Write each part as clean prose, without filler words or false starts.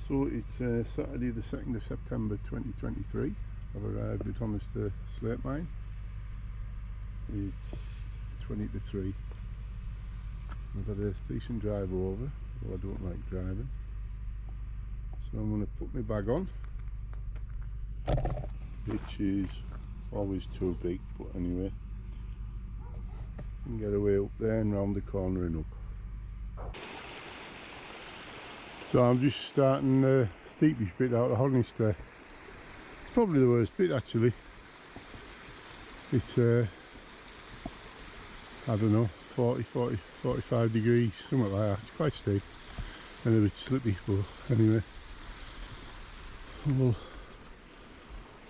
So it's Saturday the 2nd of September 2023. I've arrived at Honister slate mine. It's 20 to 3. I've had a decent drive over, well I don't like driving. So I'm going to put my bag on, which is always too big, but anyway. I can get away up there and round the corner and up. So I'm just starting the steepish bit out of Honister. It's probably the worst bit actually. It's I don't know, 45 degrees, something like that. It's quite steep and a bit slippy, but anyway. We'll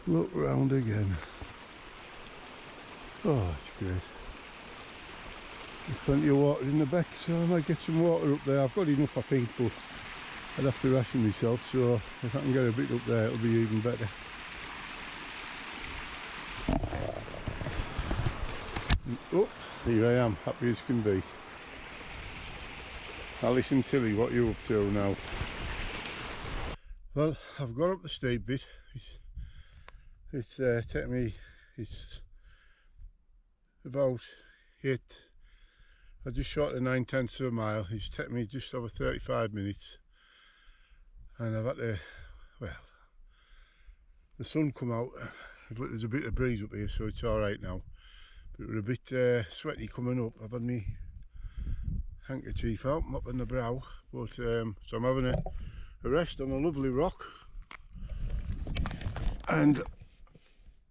look round again. Oh, it's great. There's plenty of water in the beck, so I might get some water up there. I've got enough I think, but I'd have to ration myself, so if I can get a bit up there it'll be even better. Oh, here I am, happy as can be. Alice and Tilly, what are you up to now? Well, I've got up the steep bit. It's taken me, it's about 8, I just shot a 9/10 of a mile. It's taken me just over 35 minutes. And I've had to, well, the sun come out, but there's a bit of breeze up here, so it's alright now. But we're a bit sweaty coming up. I've had my handkerchief out, mopping the brow, but so I'm having a rest on a lovely rock and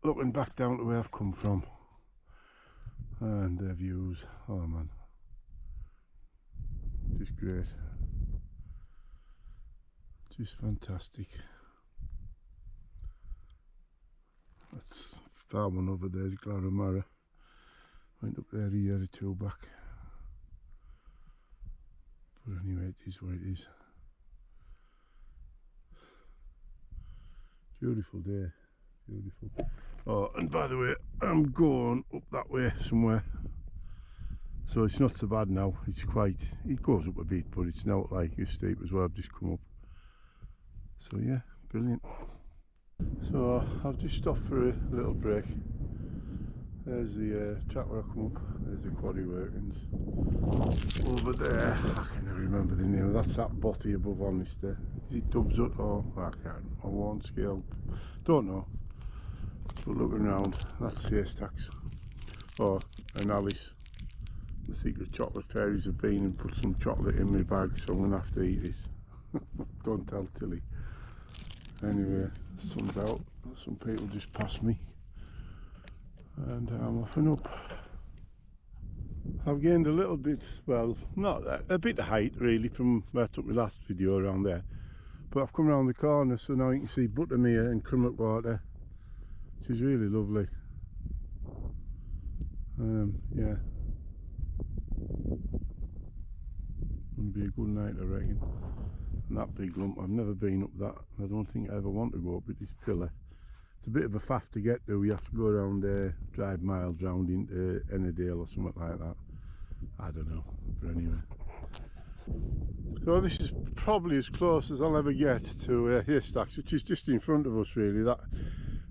looking back down to where I've come from. And the views, oh man, just great. Just fantastic. That's far one over there's Glaramara. Went up there a year or two back. But anyway, it is what it is. Beautiful day. Beautiful. Oh, and by the way, I'm going up that way somewhere. So it's not so bad now. It's quite, it goes up a bit, but it's not like as steep as where I've just come up. So yeah, brilliant. So I've just stopped for a little break. There's the track where I come up. There's the quarry workings. Over there, I can never remember the name. That's that bothy above Honister. Is it Dubsut or I can't? Or Warren Scale? Don't know. But looking around, that's haystacks. Oh, and Alice, the secret chocolate fairies have been and put some chocolate in my bag, so I'm gonna have to eat it. Don't tell Tilly. Anyway, the sun's out. Some people just passed me. And I'm off and up. I've gained a little bit, well, not a bit of height really from where I took my last video around there. But I've come around the corner, so now you can see Buttermere and Crumlock Water, which is really lovely. Yeah. Gonna be a good night I reckon. And that big lump, I've never been up that. I don't think I ever want to go up with this pillar. It's a bit of a faff to get to. You have to go around drive miles round into Ennerdale or something like that. I don't know, but anyway. So this is probably as close as I'll ever get to haystacks, which is just in front of us really. That,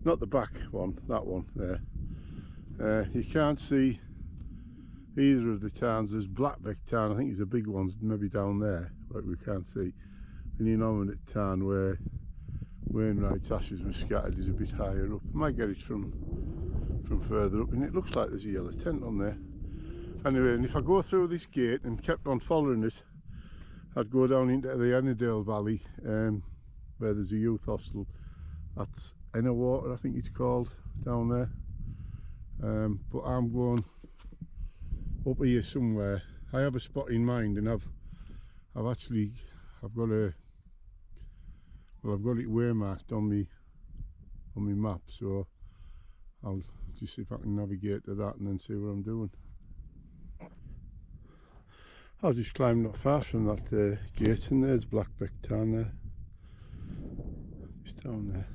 not the back one, that one there. You can't see either of the towns. There's Blackbeck town, I think it's a big one, maybe down there, but we can't see. And you know that town where Wainwright's ashes were scattered is a bit higher up. I might get it from further up, and it looks like there's a yellow tent on there. Anyway, and if I go through this gate and kept on following it, I'd go down into the Ennerdale Valley, where there's a youth hostel. That's Enna Water, I think it's called, down there. But I'm going up here somewhere. I have a spot in mind, and I've got it waymarked on me map, so I'll just see if I can navigate to that and then see what I'm doing. I'll just climb not far from that gate, and there's Blackbeck town there. Just down there.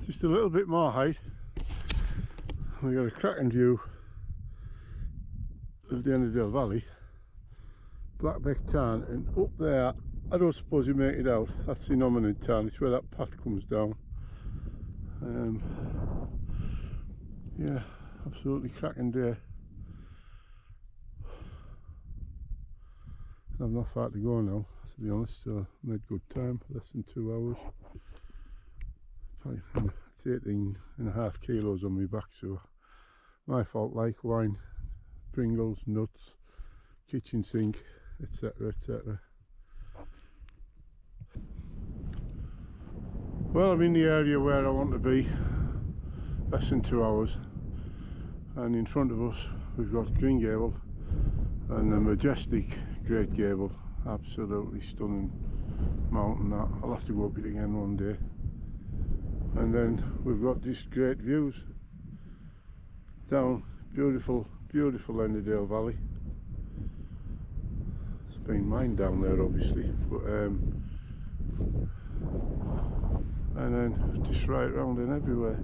Just a little bit more height. We got a cracking view of the Ennerdale Valley, Blackbeck town, and up there I don't suppose you make it out. That's the Nominate Town. It's where that path comes down. Yeah, absolutely cracking day. I've not far to go now, to be honest, so I made good time, less than 2 hours. It's 18.5 kilos on my back, so my fault, like wine, Pringles, nuts, kitchen sink, etc, etc. Well, I'm in the area where I want to be, less than 2 hours, and in front of us we've got Green Gable and the majestic Great Gable, absolutely stunning mountain that. I'll have to go up it again one day. And then we've got these great views down beautiful, beautiful Enderdale Valley. It's been mined down there obviously, but and then just right round and everywhere.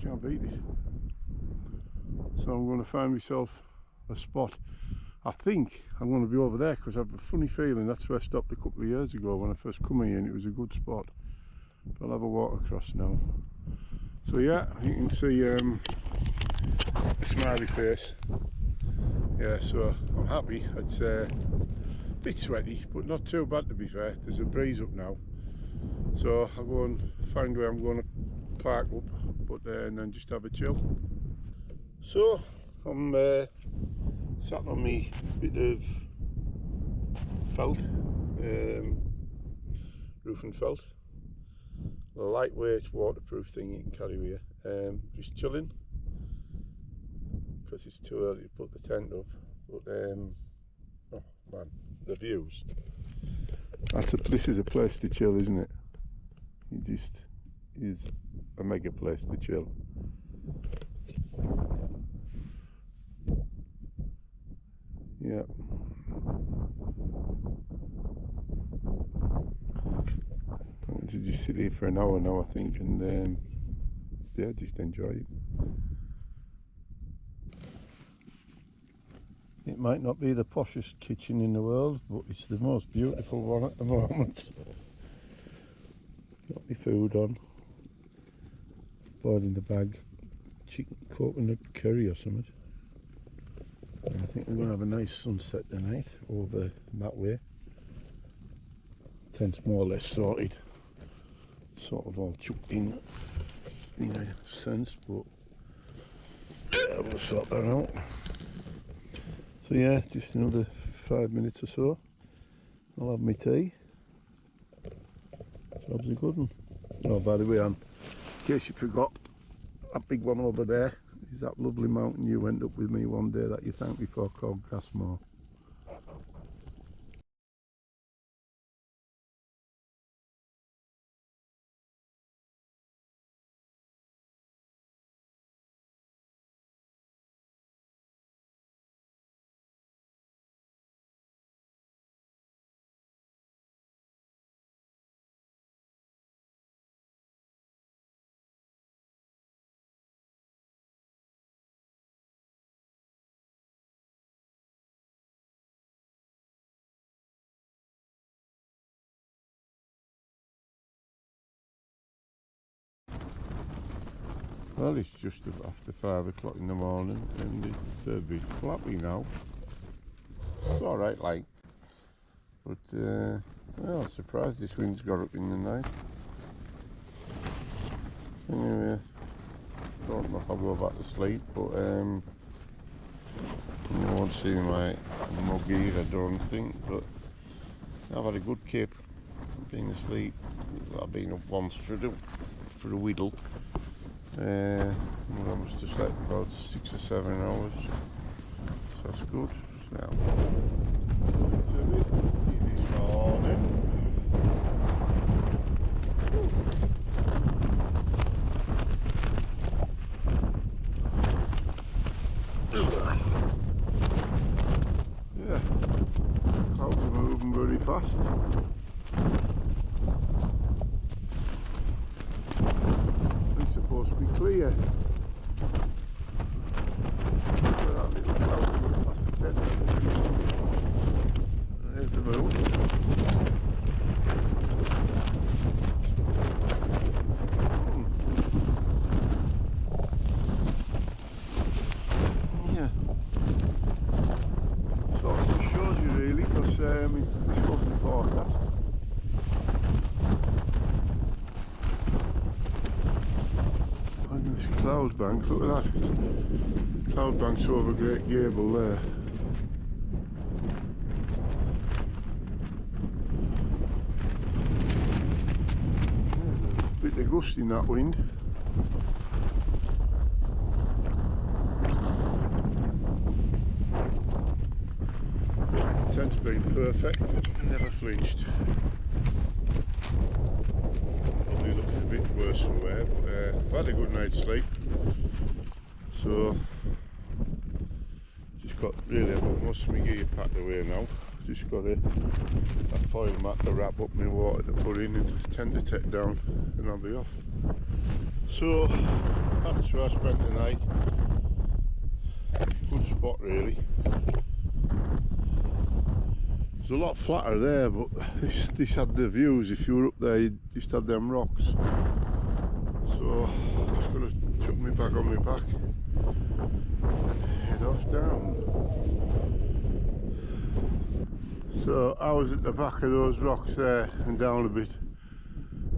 Can't beat it. So I'm going to find myself a spot. I think I'm going to be over there because I have a funny feeling that's where I stopped a couple of years ago when I first come here and it was a good spot. But I'll have a walk across now. So yeah, you can see a smiley face. Yeah, so I'm happy. It's a bit sweaty, but not too bad to be fair. There's a breeze up now. So I'll go and find where I'm going to park up, but and then just have a chill. So I'm sat on me bit of felt, roof and felt, a lightweight waterproof thing you can carry with you, just chilling because it's too early to put the tent up, but oh man, the views, this is a place to chill, isn't it? It just is a mega place to chill. Yeah. I'm going to just sit here for an hour now, I think, and yeah, just enjoy it. It might not be the poshest kitchen in the world, but it's the most beautiful one at the moment. Got my food on. Bought in the bag chicken coconut curry or something. And I think we're going to have a nice sunset tonight over that way. Tent's more or less sorted. Sort of all chucked in a sense, but yeah, we'll sort that out. So yeah, just another 5 minutes or so. I'll have my tea. Job's a good one. Oh, by the way, in case you forgot, that big one over there is that lovely mountain you went up with me one day that you thanked me for, called Grassmore. Well, it's just after 5 o'clock in the morning and it's a bit flappy now. It's alright, like, but well, I'm surprised this wind's got up in the night. Anyway, don't know if I'll go back to sleep, but you won't see my mug here, I don't think, but I've had a good kip. I've been asleep. I've been up once for a whittle. I must have slept about 6 or 7 hours, so that's good. Now, it's a bit busy this morning. Yeah, clouds are moving very fast. It's supposed to be clear. That little cloud coming past the tent. about. Yeah. So it just shows you really, because this wasn't the forecast. And this cloud bank, look at that. Cloud bank's over Great Gable there. Bit of gust in that wind. Tent's been perfect, never flinched. Probably looking a bit worse for wear, but I've had a good night's sleep. So just got really, I've got most of my gear packed away now. Just got a foil mat to wrap up my water to put in and tent to take down, and I'll be off. So that's where I spent the night. Good spot really. It's a lot flatter there, but this had the views. If you were up there, you just had them rocks. So just got to chuck me bag on my back and head off down. So I was at the back of those rocks there and down a bit,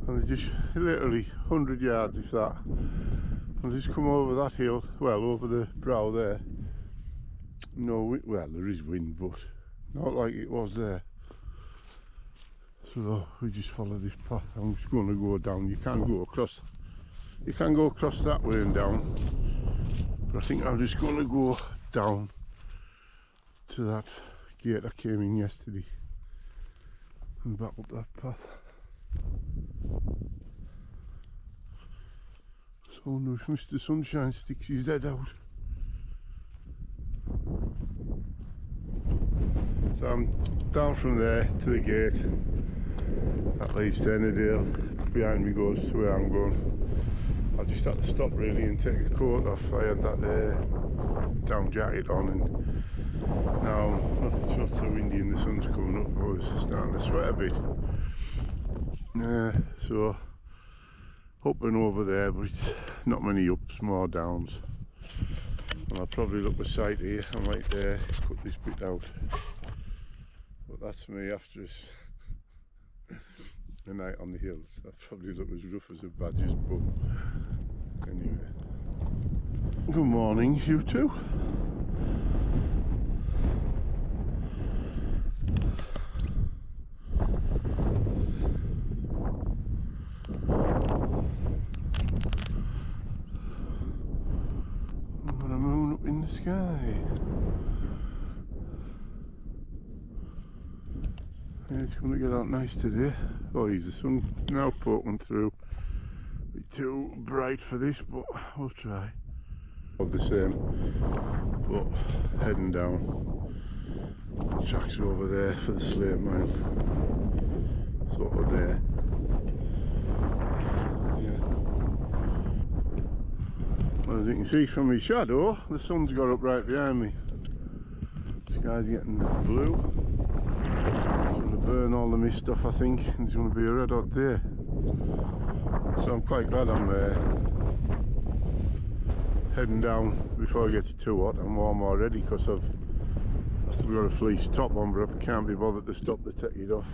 and they just literally 100 yards if that. And just come over that hill, well, over the brow there. No, well, there is wind, but not like it was there. So we just follow this path. I'm just going to go down. You can go across that way and down, but I think I'm just going to go down to that gate I came in yesterday and back up that path. So I wonder if Mr. Sunshine sticks his head out. So I'm down from there to the gate. That leads to Ennerdale. Behind me goes to where I'm going. I just had to stop really and take the coat off. I had that down jacket on, and now it's not so windy and the sun's coming up. I was starting to sweat a bit. So up and over there, but it's not many ups, more downs. And I'll probably look the site here. I might cut this bit out. But that's me after a night on the hills. I probably look as rough as a badger's bum. Anyway. Good morning, you two. I've got a moon up in the sky. Yeah, it's going to get out nice today. Oh, the sun now poking through. Bit too bright for this, but we'll try. All the same, but heading down. The tracks are over there for the slate mine. Sort of there. Yeah. Well, as you can see from my shadow, the sun's got up right behind me. The sky's getting blue. It's going to burn all the mist off, I think, and it's going to be a red hot day. So I'm quite glad I'm heading down before it gets too hot. I'm warm already because I've still got a fleece top on, but I can't be bothered to stop to take it off.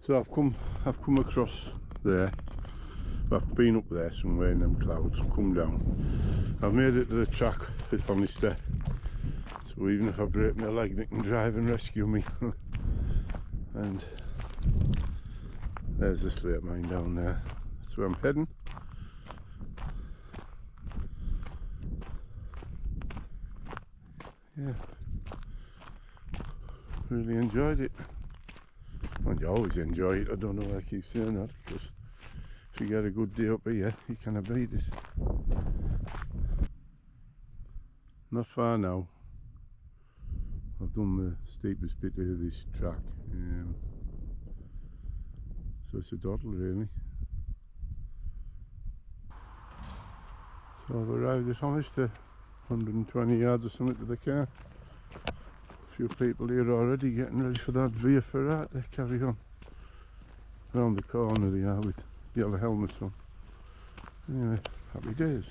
So I've come across there. I've been up there somewhere in them clouds, come down. I've made it to the track at Honister. So even if I break my leg, they can drive and rescue me. And there's the slate mine down there. That's where I'm heading. Yeah, really enjoyed it. And you always enjoy it. I don't know why I keep saying that, because if you get a good day up here, you can't beat it. Not far now. I've done the steepest bit of this track, so it's a doddle really. So I've arrived at Honister, 120 yards or something to the car. A few people here already getting ready for that veer for that. They carry on. Round the corner they are with yellow helmets on. Anyway, happy days.